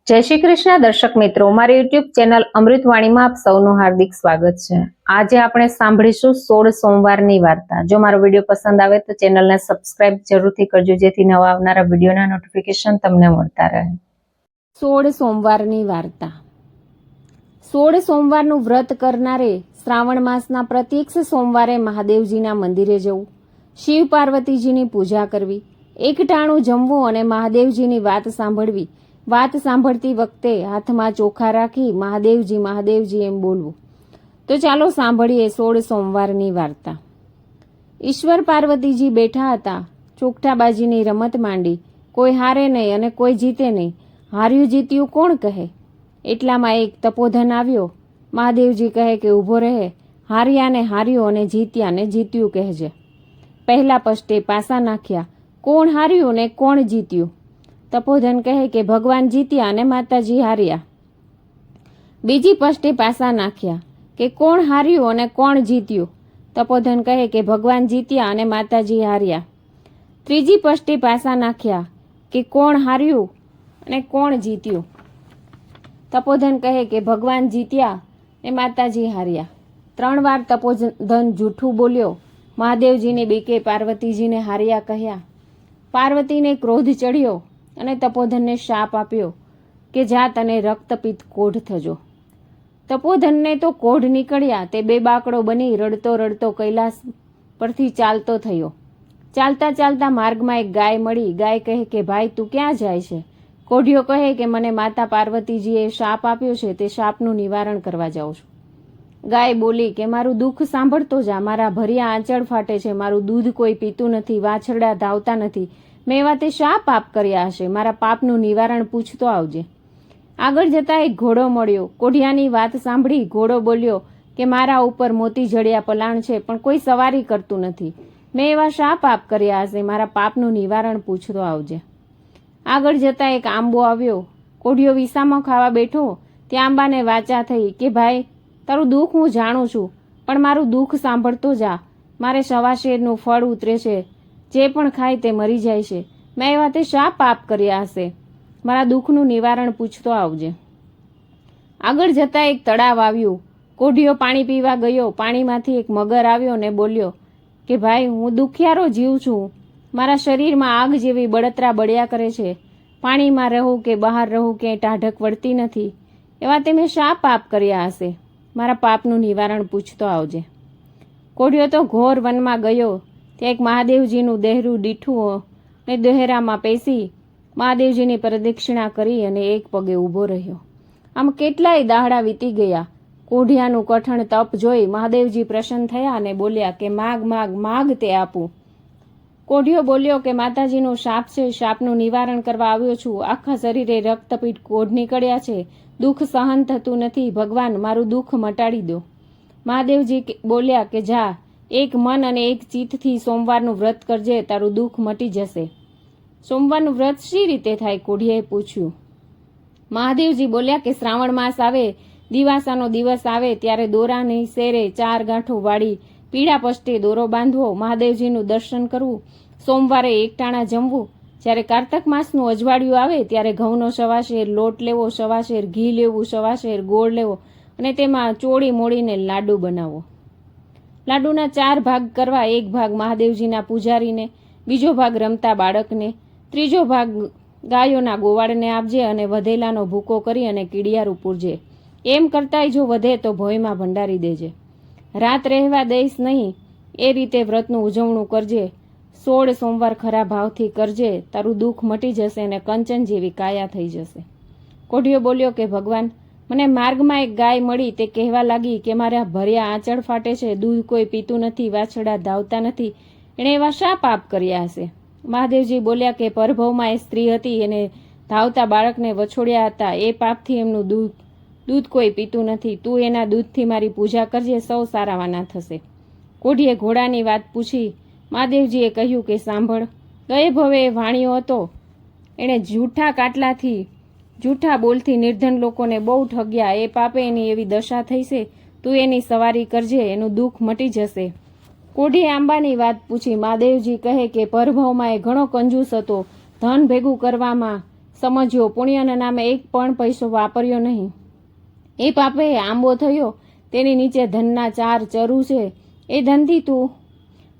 જય શ્રી કૃષ્ણ દર્શક મિત્રો, મારી યુટ્યુબ ચેનલ અમૃતવાણીમાં આપ સૌનું હાર્દિક સ્વાગત છે। આજે આપણે સાંભળીશું 16 સોમવારની વાર્તા। જો મારો વિડીયો પસંદ આવે તો ચેનલને સબસ્ક્રાઇબ જરૂરથી કરજો, જેથી નવા આવનારા વિડીયોના નોટિફિકેશન તમને મળતા રહે। 16 સોમવારની વાર્તા। 16 સોમવારનું વ્રત કરનારે શ્રાવણ માસના પ્રત્યક્ષ સોમવારે મહાદેવજીના મંદિરે જવું, શિવ પાર્વતીજીની પૂજા કરવી, એકટાણું જમવું અને મહાદેવજીની વાત સાંભળવી। વાત સાંભળતી વખતે હાથમાં ચોખા રાખી મહાદેવજી મહાદેવજી એમ બોલવું। તો ચાલો સાંભળીએ 16 સોમવારની વાર્તા। ઈશ્વર પાર્વતીજી બેઠા હતા, ચોકઠાબાજીની રમત માંડી। કોઈ હારે નહીં અને કોઈ જીતે નહીં, હાર્યું જીત્યું કોણ કહે। એટલામાં એક તપોધન આવ્યો। મહાદેવજી કહે કે ઊભો રહે, હાર્યાને હાર્યું અને જીત્યાને જીત્યું કહેજે। પહેલા પષ્ટે પાસા નાખ્યા, કોણ હાર્યું ને કોણ જીત્યું? તપોધન કહે કે ભગવાન જીત્યા અને માતાજી હાર્યા। બીજી પષ્ટે પાસા નાખ્યા કે કોણ હાર્યું અને કોણ જીત્યું? તપોધન કહે કે ભગવાન જીત્યા અને માતાજી હાર્યા। ત્રીજી પષ્ટે પાસા નાખ્યા કે કોણ હાર્યું અને કોણ જીત્યું? તપોધન કહે કે ભગવાન જીત્યા અને માતાજી હાર્યા। 3 વાર તપોધન જૂઠું બોલ્યો। મહાદેવજીને બીકે પાર્વતીજીને હાર્યા કહ્યા। પાર્વતીને ક્રોધ ચડ્યો અને તપોધનને શાપ આપ્યો કે જા તને રક્તપિત્ત કોઢ થજો। તપોધનને તો કોઢ નીકળ્યા, તે બેબાકડો બની રડતો રડતો કૈલાસ પરથી ચાલતો થયો। ચાલતા ચાલતા માર્ગમાં એક ગાય મળી। ગાય કહે કે ભાઈ તું ક્યાં જાય છે? કોઢિયો કહે કે મને માતા પાર્વતીજીએ શાપ આપ્યો છે, તે શાપનું નિવારણ કરવા જાઉં છું। ગાય બોલી કે મારું દુઃખ સાંભળતો જા, મારા ભર્યા આંચળ ફાટે છે, મારું દૂધ કોઈ પીતું નથી, વાછરડા ધાવતા નથી, મેં એવા તે શા પાપ કર્યા હશે? મારા પાપનું નિવારણ પૂછતો આવજે। આગળ જતા એક ઘોડો મળ્યો। કોઢિયાની વાત સાંભળી ઘોડો બોલ્યો કે મારા ઉપર મોતી જડિયા પલાણ છે, પણ કોઈ સવારી કરતું નથી, મેં એવા શા પાપ કર્યા હશે? મારા પાપનું નિવારણ પૂછતો આવજે। આગળ જતા એક આંબો આવ્યો। કોઢિયો વિસામો ખાવા બેઠો, ત્યાં આંબાને વાચા થઈ કે ભાઈ તારું દુઃખ હું જાણું છું, પણ મારું દુઃખ સાંભળતો જા, મારે સવાશેરનું ફળ ઉતરે છે, જે પણ ખાય તે મરી જાય છે, મેં એવા તે શા પાપ કર્યા હશે? મારા દુઃખનું નિવારણ પૂછતો આવજે। આગળ જતા એક તળાવ આવ્યું। કોઢિયો પાણી પીવા ગયો। પાણીમાંથી એક મગર આવ્યો ને બોલ્યો કે ભાઈ હું દુખિયારો જીવ છું, મારા શરીરમાં આગ જેવી બળતરા બળ્યા કરે છે, પાણીમાં રહું કે બહાર રહું ક્યાંય ટાઢક વળતી નથી, એવા તે મેં શા પાપ કર્યા હશે? મારા પાપનું નિવારણ પૂછતો આવજે। કોઢિયો તો ઘોર વનમાં ગયો। ત્યાં એક મહાદેવજીનું દેહરું દીઠું અને દહેરામાં પેસી મહાદેવજીની પ્રદક્ષિણા કરી અને એક પગે ઊભો રહ્યો। આમ કેટલાય દાહડા વીતી ગયા। કોઢિયાનું કઠણ તપ જોઈ મહાદેવજી પ્રસન્ન થયા અને બોલ્યા કે માગ માગ માગ તે આપું। કોઢિયો બોલ્યો કે માતાજીનો શાપ છે, શાપનું નિવારણ કરવા આવ્યો છું, આખા શરીરે રક્તપીઠ કોઢ નીકળ્યા છે, દુઃખ સહન થતું નથી, ભગવાન મારું દુઃખ મટાડી દો। મહાદેવજી બોલ્યા કે જા, એક મન અને એક ચિત્તથી સોમવારનું વ્રત કરજે, તારું દુઃખ મટી જશે। સોમવારનું વ્રત શી રીતે થાય? કોઢિયાએ પૂછ્યું। મહાદેવજી બોલ્યા કે શ્રાવણ માસ આવે, દિવાસાનો દિવસ આવે, ત્યારે દોરાની શેરે 4 ગાંઠો વાળી પીળા પષ્ટે દોરો બાંધવો, મહાદેવજીનું દર્શન કરવું, સોમવારે એકટાણા જમવું, જ્યારે કાર્તક માસનું અજવાળિયું આવે ત્યારે ઘઉંનો સવાશેર લોટ લેવો, સવાશેર ઘી લેવું, સવાશેર ગોળ લેવો અને તેમાં ચોળી મોળીને લાડુ બનાવવો। લાડુના 4 ભાગ કરવા, એક ભાગ મહાદેવજીના પૂજારીને, બીજો ભાગ રમતા બાળકને, ત્રીજો ભાગ ગાયોના ગોવાળને આપજે અને વધેલાનો ભૂકો કરી અને કીડિયારું પૂરજે। એમ કરતાંય જો વધે તો ભોયમાં ભંડારી દેજે। રાત રહેવા દઈશ નહીં, એ રીતે વ્રતનું ઉજવણું કરજે। 16 સોમવાર ખરા ભાવથી કરજે, તારું દુઃખ મટી જશે અને કંચન જેવી કાયા થઈ જશે। કોઢિયો બોલ્યો કે ભગવાન મને માર્ગમાં એક ગાય મળી, તે કહેવા લાગી કે મારા ભર્યા આંચળ ફાટે છે, દૂધ કોઈ પીતું નથી, વાછરડા ધાવતા નથી, એણે એવા શા પાપ કર્યા હશે? મહાદેવજી બોલ્યા કે પરભવમાં એ સ્ત્રી હતી, એને ધાવતા બાળકને વછોડ્યા હતા, એ પાપથી એમનું દૂધ કોઈ પીતું નથી, તું એના દૂધથી મારી પૂજા કરજે, સૌ સારાવાના થશે। કોઢિયે ઘોડાની વાત પૂછી। મહાદેવજીએ કહ્યું કે સાંભળ, ગયે ભવે એ વાણિયો હતો, એણે જૂઠા બોલથી નિર્ધન લોકોને બહુ ઠગ્યા, એ પાપે એની એવી દશા થઈ છે, તું એની સવારી કરજે, એનું દુઃખ મટી જશે। કોઢિયે આંબાની વાત પૂછી। મહાદેવજી કહે કે પરભવમાં એ ઘણો કંજૂસ હતો, ધન ભેગું કરવામાં સમજ્યો, પુણ્યના નામે એક પણ પૈસો વાપર્યો નહીં. એ પાપે આંબો થયો, તેની નીચે ધનના 4 ચરુ છે. એ ધનથી તું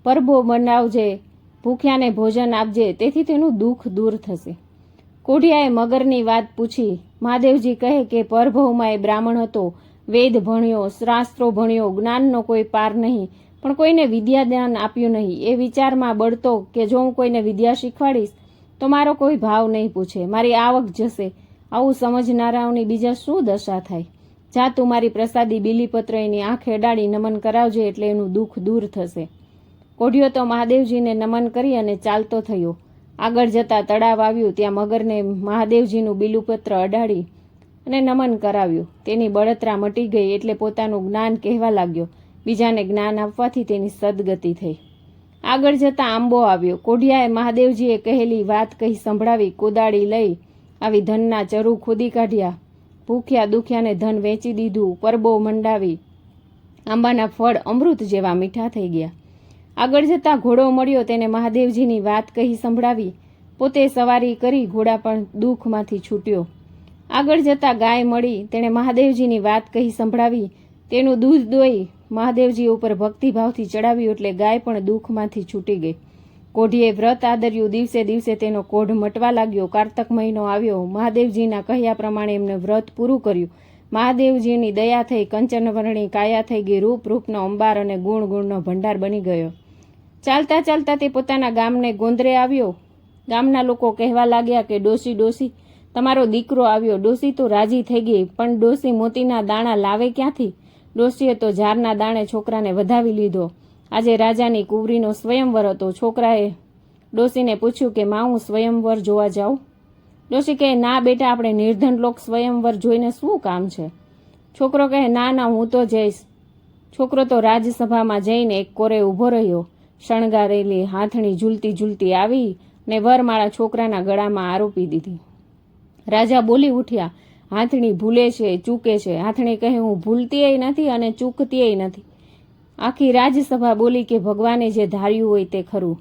પરભો બનાવજે, ભૂખ્યાને ભોજન આપજે, તેથી તેનું દુઃખ દૂર થશે. કોઢિયાએ મગરની વાત પૂછી. મહાદેવજી કહે કે પરભવમાં એ બ્રાહ્મણ હતો, વેદ ભણ્યો, શાસ્ત્રો ભણ્યો, જ્ઞાનનો કોઈ પાર નહીં, પણ કોઈને વિદ્યાદાન આપ્યું નહીં. એ વિચારમાં બળતો કે જો હું કોઈને વિદ્યા શીખવાડીશ તો મારો કોઈ ભાવ નહીં પૂછે, મારી આવક જશે. આવું સમજનારાઓની બીજા શું દશા થાય? જા તું મારી પ્રસાદી બીલીપત્ર એની આંખ અડાડી નમન કરાવજે, એટલે એનું દુઃખ દૂર થશે. કોઢિયો તો મહાદેવજીને નમન કરી અને ચાલતો થયો. આગળ જતા તળાવ આવ્યું. ત્યાં મગરને મહાદેવજીનું બીલીપત્ર અડાડી અને નમન કરાવ્યું. તેની બળતરા મટી ગઈ, એટલે પોતાનું જ્ઞાન કહેવા લાગ્યો. બીજાને જ્ઞાન આપવાથી તેની સદગતિ થઈ. આગળ જતા આંબો આવ્યો. કોઢિયાએ મહાદેવજીએ કહેલી વાત કહી સંભળાવી. કોદાળી લઈ આવી ધનના ચરુ ખોદી કાઢ્યા. ભૂખ્યા દુખ્યાને ધન વેચી દીધું. પરબો મંડાવી. આંબાના ફળ અમૃત જેવા મીઠા થઈ ગયા. આગળ જતા ઘોડો મળ્યો. તેને મહાદેવજીની વાત કહી સંભળાવી. પોતે સવારી કરી ઘોડા પણ દુઃખમાંથી છૂટ્યો. આગળ જતા ગાય મળી. તેણે મહાદેવજીની વાત કહી સંભળાવી. તેનું દૂધ દોઈ મહાદેવજી ઉપર ભક્તિભાવથી ચડાવ્યું, એટલે ગાય પણ દુઃખમાંથી છૂટી ગઈ. કોઢીએ વ્રત આદર્યું. દિવસે દિવસે તેનો કોઢ મટવા લાગ્યો. કારતક મહિનો આવ્યો. મહાદેવજીના કહ્યા પ્રમાણે એમને વ્રત પૂરું કર્યું. મહાદેવજીની દયા થઈ. કંચનવર્ણી કાયા થઈ ગઈ. રૂપ રૂપનો અંબાર અને ગુણ ગુણનો ભંડાર બની ગયો. ચાલતા ચાલતા તે પોતાના ગામને ગોંદરે આવ્યો. ગામના લોકો કહેવા લાગ્યા કે ડોસી ડોસી, તમારો દીકરો આવ્યો. ડોસી તો રાજી થઈ ગઈ, પણ ડોસી મોતીના દાણા લાવે ક્યાંથી? ડોસીએ તો ઝારના દાણે છોકરાને વધાવી લીધો. આજે રાજાની કુંવરીનો સ્વયંવર હતો. છોકરાએ ડોસીને પૂછ્યું કે માં, હું સ્વયંવર જોવા જાઉં? ડોસી કહે, ના બેટા, આપણે નિર્ધન લોક સ્વયંવર જોઈને શું કામ છે? છોકરો કહે, ના ના, હું તો જઈશ. છોકરો તો રાજસભામાં જઈને એક કોરે ઊભો રહ્યો. શણગારેલી હાથણી ઝૂલતી ઝૂલતી આવી ને વરમાળા છોકરાના ગળામાં આરોપી દીધી. રાજા બોલી ઉઠ્યા, હાથણી ભૂલે છે, ચૂકે છે. હાથણી કહે, હું ભૂલતીય નથી અને ચૂકતીય નથી. આખી રાજસભા બોલી કે ભગવાને જે ધાર્યું હોય તે ખરું.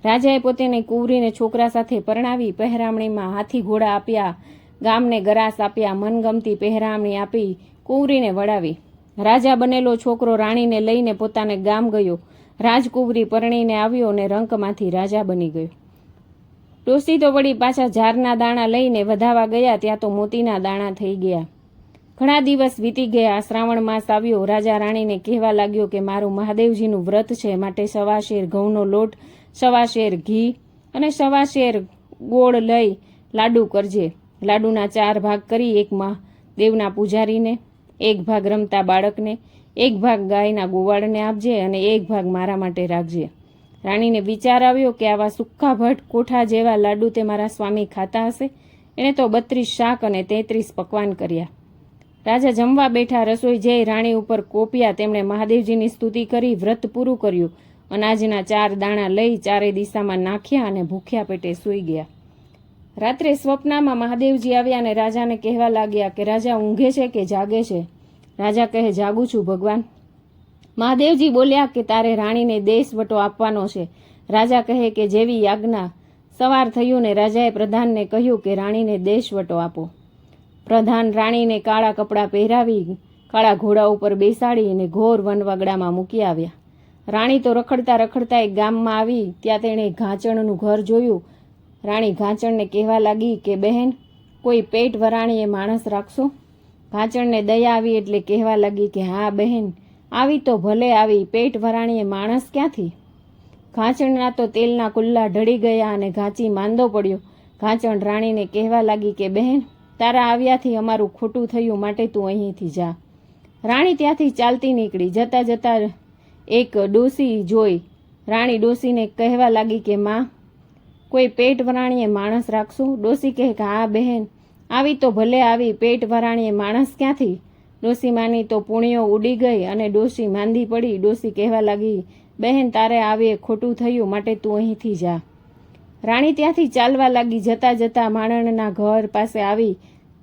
રાજાએ પોતાની કુંવરીને છોકરા સાથે પરણાવી. પહેરામણીમાં હાથી ઘોડા આપ્યા, ગામને ગરાસ આપ્યા, મનગમતી પહેરામણી આપી, કુંવરીને વડાવી. રાજા બનેલો છોકરો રાણીને લઈને પોતાને ગામ ગયો. રાજકુંવરી પરણીને આવ્યો અને રંકમાંથી રાજા બની ગયો. ડોસી તો વળી પાછા ઝારના દાણા લઈને વધાવા ગયા. ત્યાં તો મોતીના દાણા થઈ ગયા. ઘણા દિવસ વીતી ગયા. શ્રાવણ માસ આવ્યો. રાજા રાણીને કહેવા લાગ્યો કે મારું મહાદેવજીનું વ્રત છે, માટે 1.25 શેર ઘઉંનો લોટ, 1.25 શેર ઘી અને 1.25 શેર ગોળ લઈ લાડુ કરજે. લાડુના 4 ભાગ કરી, એક મહાદેવના પૂજારીને, એક ભાગ રમતા બાળકને, એક ભાગ ગાયના ગોવાળને આપજે અને એક ભાગ મારા માટે રાખજે. રાણીને વિચાર આવ્યો કે આવા સુક્ખા ભટ્ટ કોઠા જેવા લાડુ તે મારા સ્વામી ખાતા હશે. એણે તો 32 શાક અને 33 પકવાન કર્યા. રાજા જમવા બેઠા. રસોઈ જઈ રાણી ઉપર કોપ્યા. તેમણે મહાદેવજીની સ્તુતિ કરી, વ્રત પૂરું કર્યું. અનાજના 4 દાણા લઈ 4 દિશામાં નાખ્યા અને ભૂખ્યા પેટે સૂઈ ગયા. રાત્રે સ્વપ્નમાં મહાદેવજી આવ્યા અને રાજાને કહેવા લાગ્યા કે રાજા ઊંઘે છે કે જાગે છે? રાજા કહે, જાગું છું ભગવાન. મહાદેવજી બોલ્યા કે તારે રાણીને દેશવટો આપવાનો છે. રાજા કહે કે જેવી આજ્ઞા. સવાર થયું ને રાજાએ પ્રધાનને કહ્યું કે રાણીને દેશવટો આપો. પ્રધાન રાણીને કાળા કપડાં પહેરાવી કાળા ઘોડા ઉપર બેસાડી અને ઘોર વનવગડામાં મૂકી આવ્યા. રાણી તો રખડતા રખડતા એક ગામમાં આવી. ત્યાં તેણે ઘાંચણનું ઘર જોયું. રાણી ઘાંચણને કહેવા લાગી કે બહેન, કોઈ પેટ વરાણીએ માણસ રાખશો? ઘાંચણને દયા આવી એટલે કહેવા લાગી કે હા બહેન, આવી તો ભલે આવી, પેટ વરાણીએ માણસ ક્યાંથી? ઘાંચણના તો તેલના કુલ્લા ઢળી ગયા અને ઘાંચી માંદો પડ્યો. ઘાંચણ રાણીને કહેવા લાગી કે બહેન, તારા આવ્યાથી અમારું ખોટું થયું, માટે તું અહીંથી જા. રાણી ત્યાંથી ચાલતી નીકળી. જતા જતા એક ડોસી જોઈ. રાણી ડોસીને કહેવા લાગી કે માં, કોઈ પેટ વરાણીએ માણસ રાખશું? ડોસી કહે કે હા બહેન, આવી તો ભલે આવી, પેટ વરાણીએ માણસ ક્યાંથી? ડોસી માની તો પૂણીઓ ઉડી ગઈ અને ડોસી માંદી પડી. ડોસી કહેવા લાગી, બહેન તારે આવે ખોટું થયું, માટે તું અહીંથી જા. રાણી ત્યાંથી ચાલવા લાગી. જતા જતા માણણના ઘર પાસે આવી.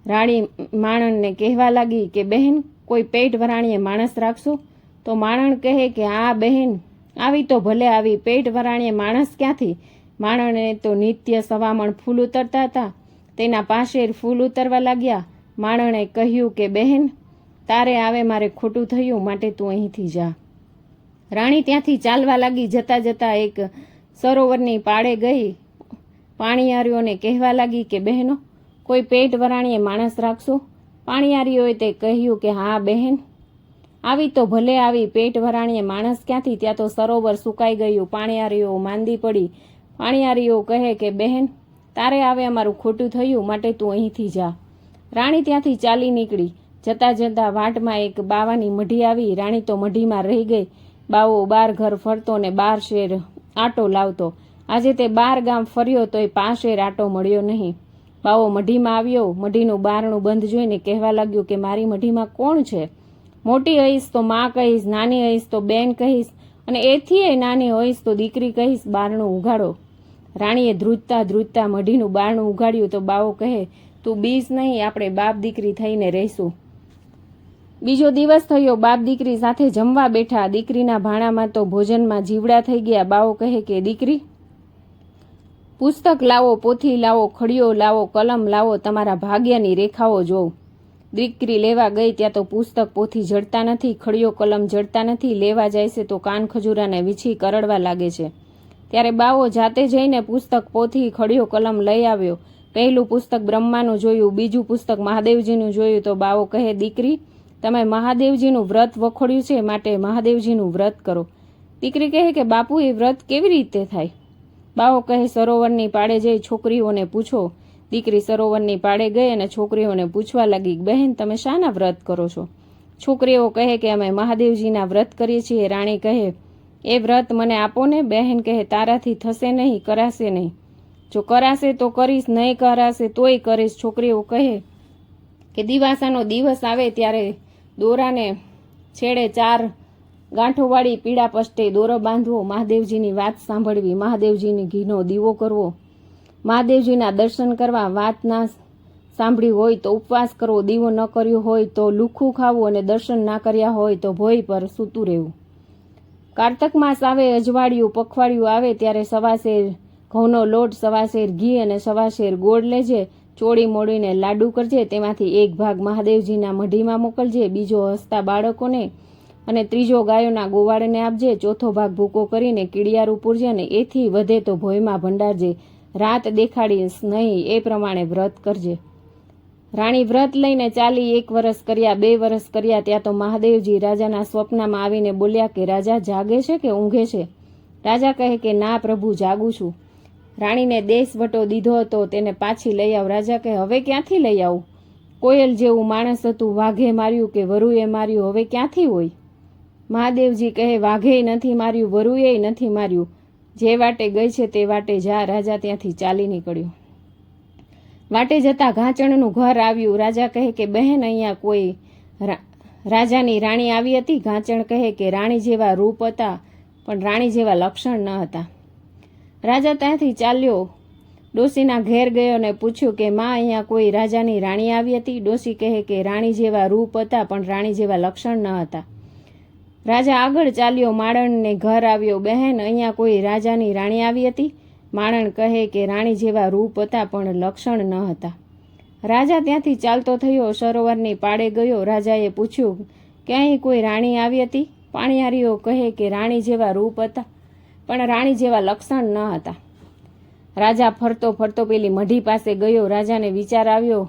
રાણી માણણને કહેવા લાગી કે બહેન, કોઈ પેટ વરાણીએ માણસ રાખશો? તો માણણ કહે કે હા બહેન, આવી તો ભલે આવી, પેટ વરાણીએ માણસ ક્યાંથી? માણણે તો નિત્ય સવામણ ફૂલ ઉતરતા હતા. તેના પાશેર ફૂલ ઉતરવા લાગ્યા. માણણે કહ્યું કે બહેન, તારે આવે મારે ખોટું થયું, માટે તું અહીંથી જા. રાણી ત્યાંથી ચાલવા લાગી. જતા જતા એક સરોવરની પાળે ગઈ. પાણીયારીઓને કહેવા લાગી કે બહેનો, કોઈ પેટ વરાણીએ માણસ રાખશો? પાણીયારીઓએ તે કહ્યું કે હા બહેન, આવી તો ભલે આવી, પેટ વરાણીએ માણસ ક્યાંથી? ત્યાં તો સરોવર સુકાઈ ગયું. પાણીયારીઓ માંદી પડી. પાણીયારીઓ કહે કે બહેન, તારે આવે અમારું ખોટું થયું, માટે તું અહીંથી જા. રાણી ત્યાંથી ચાલી નીકળી. જતા જતા વાટમાં એક બાવાની મઢી આવી. રાણી તો મઢીમાં રહી ગઈ. બાવો 12 ઘર ફરતો ને 12 શેર આટો લાવતો. આજે તે 12 ગામ ફર્યો તોય 5 શેર આટો મળ્યો નહીં. બાવો મઢીમાં આવ્યો. મઢીનું બારણું બંધ જોઈને કહેવા લાગ્યું કે મારી મઢીમાં કોણ છે? મોટી હઈશ તો માં કહીશ, નાની હઈશ તો બેન કહીશ, અને એથી નાની હોઈશ તો દીકરી કહીશ. બારણું ઉઘાડો. રાણીએ ધ્રુજતા ધ્રુજતા મઢીનું બારણું ઉઘાડ્યું તો બાવો કહે, તું બીસ નહીં, આપણે બાપ દીકરી થઈને રહીશું. બીજો દિવસ થયો. બાપ દીકરી સાથે જમવા બેઠા. દીકરીના ભાણામાં તો ભોજનમાં જીવડા થઈ ગયા. બાવો કહે કે દીકરી, પુસ્તક લાવો, પોથી લાવો, ખડીયો લાવો, કલમ લાવો, તમારા ભાગ્યની રેખાઓ જોઉં. દીકરી લેવા ગઈ. ત્યાં તો પુસ્તક પોથી જડતા નથી, ખડીયો કલમ જડતા નથી. લેવા જાય છે તો કાન ખજૂરાને વીછી કરડવા લાગે છે. ત્યારે બાવો જાતે જઈને પુસ્તક પોથી ખડીયો કલમ લઈ આવ્યો. પહેલું પુસ્તક બ્રહ્માનું જોયું, બીજું પુસ્તક મહાદેવજીનું જોયું તો બાવો કહે, દીકરી, તમે મહાદેવજીનું વ્રત વખોડ્યું છે, માટે મહાદેવજીનું વ્રત કરો. દીકરી કહે કે બાપુ, એ વ્રત કેવી રીતે થાય? બાવો કહે, સરોવરની પાળે જઈ છોકરીઓને પૂછો. દીકરી સરોવરની પાળે ગઈ અને છોકરીઓને પૂછવા લાગી, બહેન, તમે શાના વ્રત કરો છો? છોકરીઓ કહે કે અમે મહાદેવજીના વ્રત કરીએ છીએ. રાણી કહે, એ વ્રત મને આપો ને. બહેન કહે, તારાથી થશે નહીં, કરાશે નહીં. જો કરાશે તો કરીશ, નહીં કરાશે તોય કરીશ. છોકરીઓ કહે કે દિવાસાનો દિવસ આવે ત્યારે દોરાને છેડે 4 ગાંઠોવાળી પીળા પષ્ટે દોરો બાંધવો, મહાદેવજીની વાત સાંભળવી, મહાદેવજીની ઘીનો દીવો કરવો, મહાદેવજીના દર્શન કરવા. વાત ના સાંભળી હોય તો ઉપવાસ કરવો, દીવો ન કર્યો હોય તો લુખું ખાવું, અને દર્શન ના કર્યા હોય તો ભોય પર સૂતું રહેવું. કાર્તક માસ આવે, અજવાળિયું પખવાડિયું આવે ત્યારે સવાશેર ઘઉંનો લોટ, સવાશેર ઘી અને સવાશેર ગોળ લેજે. ચોળી મોડીને લાડુ કરજે. તેમાંથી એક ભાગ મહાદેવજીના મઢીમાં મોકલજે, બીજો હસતા બાળકોને અને ત્રીજો ગાયોના ગોવાળને આપજે. ચોથો ભાગ ભૂકો કરીને કીડિયારું પૂરજે, અને એથી વધે તો ભોયમાં ભંડારજે. રાત દેખાડીશ નહીં, એ પ્રમાણે વ્રત કરજે. રાણી વ્રત લઈને ચાલી. 1 વર્ષ કર્યા, 2 વર્ષ કર્યા. ત્યાં તો મહાદેવજી રાજાના સ્વપ્નમાં આવીને બોલ્યા કે રાજા જાગે છે કે ઊંઘે છે? રાજા કહે કે ના પ્રભુ, જાગું છું. રાણીને દેશવટો દીધો હતો, તેને પાછી લઈ આવ. રાજા કહે, હવે ક્યાંથી લઈ આવું? કોયલ જેવું માણસ હતું, વાઘે માર્યું કે વરુએ માર્યું, હવે ક્યાંથી હોય? મહાદેવજી કહે, વાઘે નથી માર્યું, વરુએ નથી માર્યું. જે વાટે ગઈ છે તે વાટે જા. રાજા ત્યાંથી ચાલી નીકળ્યો. વાટે જતા ઘાંચણનું ઘર આવ્યું. રાજા કહે કે બહેન, અહીંયા કોઈ રાજાની રાણી આવી હતી. ઘાંચણ કહે કે રાણી જેવા રૂપ હતા, પણ રાણી જેવા લક્ષણ ન હતા. રાજા ત્યાંથી ચાલ્યો. ડોશીના ઘેર ગયો અને પૂછ્યું કે માં, અહીંયા કોઈ રાજાની રાણી આવી હતી? ડોશી કહે કે રાણી જેવા રૂપ હતા, પણ રાણી જેવા લક્ષણ ન હતા. રાજા આગળ ચાલ્યો. માણને ઘર આવ્યો. બહેન, અહીંયા કોઈ રાજાની રાણી આવી હતી? માણણ કહે કે રાણી જેવા રૂપ હતા, પણ લક્ષણ ન હતા. રાજા ત્યાંથી ચાલતો થયો. સરોવરની પાળે ગયો. રાજાએ પૂછ્યું કે અહીં કોઈ રાણી આવી હતી? પાણીયારીઓ કહે કે રાણી જેવા રૂપ હતા, પણ રાણી જેવા લક્ષણ ન હતા. રાજા ફરતો ફરતો પેલી મઢી પાસે ગયો. રાજાને વિચાર આવ્યો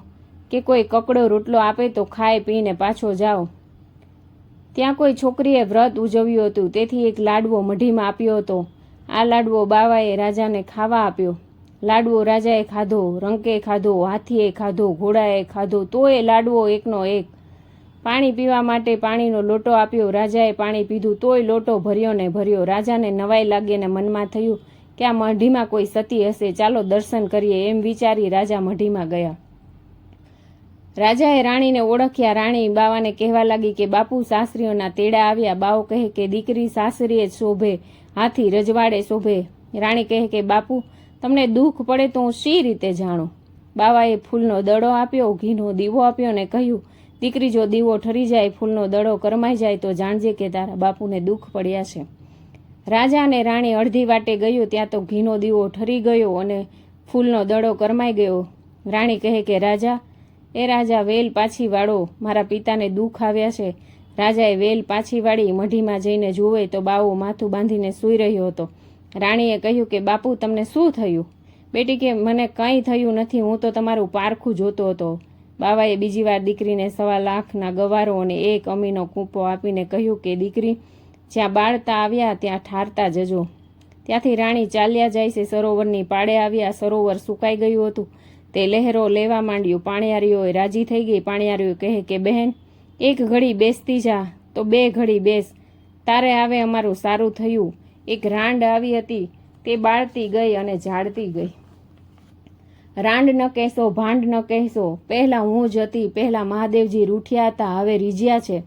કે કોઈ કકડો રોટલો આપે તો ખાઈ પીને પાછો જાઓ. ત્યાં કોઈ છોકરીએ વ્રત ઉજવ્યું હતું, તેથી એક લાડવો મઢીમાં આપ્યો હતો. આ લાડવો બાવાએ રાજાને ખાવા આપ્યો. લાડવો રાજાએ ખાધો, રંકે ખાધો, હાથીએ ખાધો, ઘોડાએ ખાધો, તોય લાડવો એકનો એક. પાણી પીવા માટે પાણીનો લોટો આપ્યો. રાજાએ પાણી પીધું, તોય લોટો ભર્યો ને ભર્યો. રાજાને નવાઈ લાગી અને મનમાં થયું કે આ મઢીમાં કોઈ સતી હશે, ચાલો દર્શન કરીએ. એમ વિચારી રાજા મઢીમાં ગયા. રાજાએ રાણીને ઓળખ્યા. રાણી બાવાને કહેવા લાગી કે બાપુ, સાસરીઓના તેડા આવ્યા. બાવો કહે કે દીકરી સાસરીએ શોભે, હાથી રજવાડે શોભે. રાણી કહે કે બાપુ, તમને દુઃખ પડે તો હું શી રીતે જાણું? બાવાએ ફૂલનો દડો આપ્યો, ઘીનો દીવો આપ્યો અને કહ્યું, દીકરી, જો દીવો ઠરી જાય, ફૂલનો દડો કરમાઈ જાય તો જાણજે કે તારા બાપુને દુઃખ પડ્યા છે. રાજા અને રાણી અડધી વાટે ગયું. ત્યાં તો ઘીનો દીવો ઠરી ગયો અને ફૂલનો દડો કરમાઈ ગયો. રાણી કહે કે રાજા વેલ પાછી વાળો, મારા પિતાને દુઃખ આવ્યા છે. રાજાએ વેલ પાછી વાળી મઢીમાં જઈને જુએ તો બાવો માથું બાંધીને સૂઈ રહ્યો હતો. રાણીએ કહ્યું કે બાપુ તમને શું થયું? બેટી કે મને કંઈ થયું નથી, હું તો તમારું પારખું જોતો હતો. બાવાએ બીજી વાર દીકરીને 1.25 લાખના ગવારો અને 1 અમીનો કૂંપો આપીને કહ્યું કે દીકરી, જ્યાં બાળતા આવ્યા ત્યાં ઠારતા જજો. ત્યાંથી રાણી ચાલ્યા જાય છે. સરોવરની પાળે આવ્યા. સરોવર સુકાઈ ગયું હતું. તે લહેરો લેવા માંડ્યું. પાણિયારીઓએ રાજી થઈ ગઈ. પાણિયારીઓ કહે કે બહેન, 1 ઘડી બેસતી જા તો 2 ઘડી બેસ, તારે આવે અમારું સારું થયું. એક રાંડ આવી હતી, તે બાળતી ગઈ અને ઝાડતી ગઈ. રાંડ ન કહેશો, ભાંડ ન કહેશો, પહેલાં હું જ હતી. પહેલાં મહાદેવજી રૂઠ્યા હતા, હવે રીઝ્યા છે.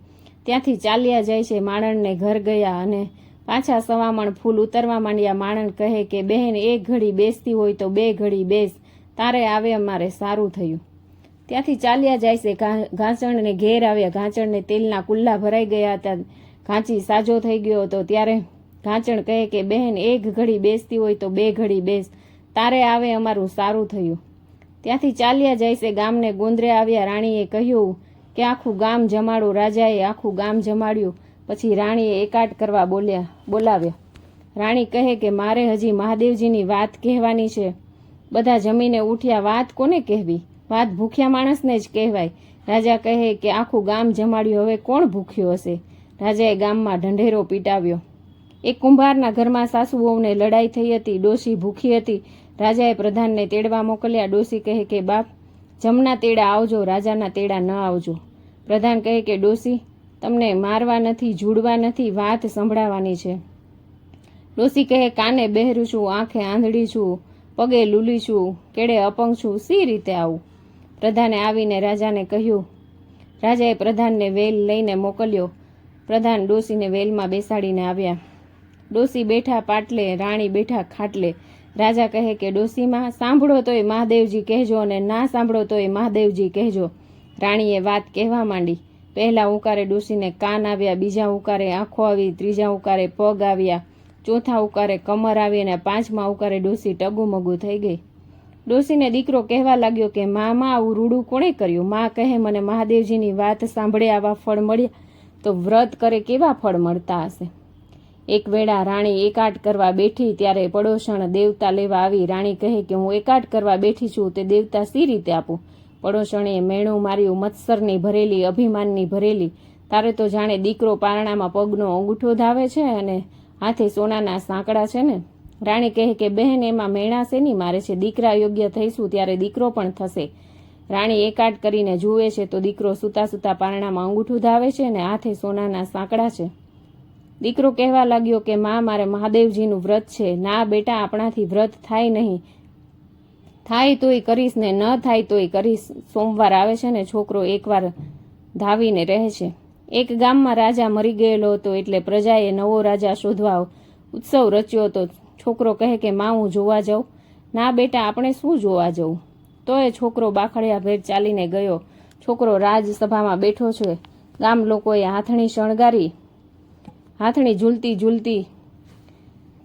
ત્યાંથી ચાલ્યા જાય છે. માણણને ઘર ગયા અને પાછા 1.25 મણ ફૂલ ઉતરવા માંડ્યા. માણણ કહે કે બહેન, 1 ઘડી બેસતી હોય તો 2 ઘડી બેસ, તારે આવે અમારે સારું થયું. ત્યાંથી ચાલ્યા જાય છે. ઘાંચણને ઘેર આવ્યા. ઘાંચણને તેલના કુલ્લા ભરાઈ ગયા હતા. ઘાંચી સાજો થઈ ગયો હતો. ત્યારે ઘાંચણ કહે કે બહેન, 1 ઘડી બેસતી હોય તો 2 ઘડી બેસ, તારે આવે અમારું સારું થયું. ત્યાંથી ચાલ્યા જાય છે. ગામને ગોંદરે આવ્યા. રાણીએ કહ્યું કે આખું ગામ જમાડો. રાજાએ આખું ગામ જમાડ્યું. પછી રાણીએ એકાટ કરવા બોલાવ્યા. રાણી કહે કે મારે હજી મહાદેવજીની વાત કહેવાની છે. બધા જમીને ઉઠ્યા. વાત કોને કહેવી? વાત ભૂખ્યા માણસને જ કહેવાય. રાજા કહે કે આખું ગામ જમાડ્યું, હવે કોણ ભૂખ્યો હશે? રાજાએ ગામમાં ઢંઢેરો પીટાવ્યો. એક કુંભારના ઘરમાં સાસુ વહુને લડાઈ થઈ હતી. ડોશી ભૂખી હતી. રાજાએ પ્રધાનને તેડવા મોકલ્યા. ડોશી કહે કે બાપ, જમના તેડા આવજો, રાજાના તેડા ન આવજો. પ્રધાન કહે કે ડોશી, તમને મારવા નથી, જુડવા નથી, વાત સંભળાવવાની છે. ડોશી કહે કાને બહેરું છું, આંખે આંધળી છું, પગે લૂલી છું, કેડે અપંગ છું, સી રીતે આવું? પ્રધાને આવીને રાજાને કહ્યું. રાજાએ પ્રધાનને વેલ લઈને મોકલ્યો. પ્રધાન ડોશીને વેલમાં બેસાડીને આવ્યા. ડોશી બેઠા પાટલે, રાણી બેઠા ખાટલે. રાજા કહે કે ડોશીમાં, સાંભળો તોય મહાદેવજી કહેજો અને ના સાંભળો તોય મહાદેવજી કહેજો. રાણીએ વાત કહેવા માંડી. પહેલા ઉકારે ડોશીને કાન આવ્યા, બીજા ઉકારે આંખો આવી, ત્રીજા ઉકારે પગ આવ્યા, ચોથા ઉકારે કમર આવી અને 5મા ઉકારે ડોશી ટગુમગુ થઈ ગઈ. ડોશીને દીકરો કહેવા લાગ્યો કે માં આવું રૂડું કોણે કર્યું? માં કહે મને મહાદેવજીની વાત સાંભળે આવા ફળ મળ્યા તો વ્રત કરે કેવા ફળ મળતા હશે? એક વેળા રાણી એકાટ કરવા બેઠી ત્યારે પડોશણ દેવતા લેવા આવી. રાણી કહે કે હું એકાટ કરવા બેઠી છું, તે દેવતા સી રીતે આપું? પડોશણીએ મેણું માર્યું. મત્સરની ભરેલી, અભિમાનની ભરેલી. તારે તો જાણે દીકરો પારણામાં પગનો અંગૂઠો ધાવે છે અને હાથે સોનાના સાંકડા છે ને. રાણી કહે કે બહેન, એમાં મેણા શેની મારે છે? દીકરા યોગ્ય થઈશું ત્યારે દીકરો પણ થશે. રાણી એકાટ કરીને જુએ છે તો દીકરો સૂતા સૂતા પારણામાં અંગૂઠું ધાવે છે અને હાથે સોનાના સાંકડા છે. દીકરો કહેવા લાગ્યો કે માં, મારે મહાદેવજીનું વ્રત છે. ના બેટા, આપણાથી વ્રત થાય નહીં. થાય તોય કરીશ ને ન થાય તોય કરીશ. સોમવાર આવે છે ને છોકરો એકવાર ધાવીને રહે છે. એક ગામમાં રાજા મરી ગયેલો હતો એટલે પ્રજાએ નવો રાજા શોધવા ઉત્સવ રચ્યો હતો. છોકરો કહે કે માં, હું જોવા જાઉં. ના બેટા, આપણે શું જોવા જવું? તો એ છોકરો બાખડ્યા ભેર ચાલીને ગયો. છોકરો રાજસભામાં બેઠો છે. ગામ લોકોએ હાથણી શણગારી. હાથણી ઝૂલતી ઝૂલતી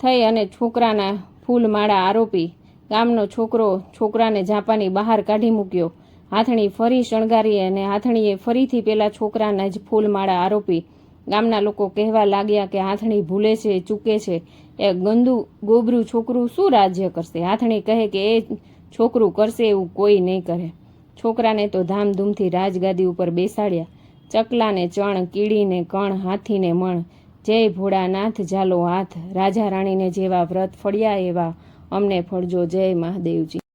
થઈ અને છોકરાના ફૂલમાળા આરોપી. ગામનો છોકરો છોકરાને ઝાંપાની બહાર કાઢી મૂક્યો. હાથણી ફરી શણગારી અને હાથણીએ ફરીથી પેલા છોકરાના જ ફૂલમાળા આરોપી. ગામના લોકો કહેવા લાગ્યા કે હાથણી ભૂલે છે, ચૂકે છે. એ ગંદુ ગોબરું છોકરું શું રાજ્ય કરશે? હાથણી કહે કે એ છોકરું કરશે એવું કોઈ નહીં કરે. છોકરાને તો ધામધૂમથી રાજગાદી ઉપર બેસાડ્યા. ચકલાને ચણ, કીડીને કણ, હાથીને મણ. જય ભોળાનાથ, ઝાલો હાથ. રાજા રાણીને જેવા વ્રત ફળ્યા એવા અમને ફળજો. જય મહાદેવજી.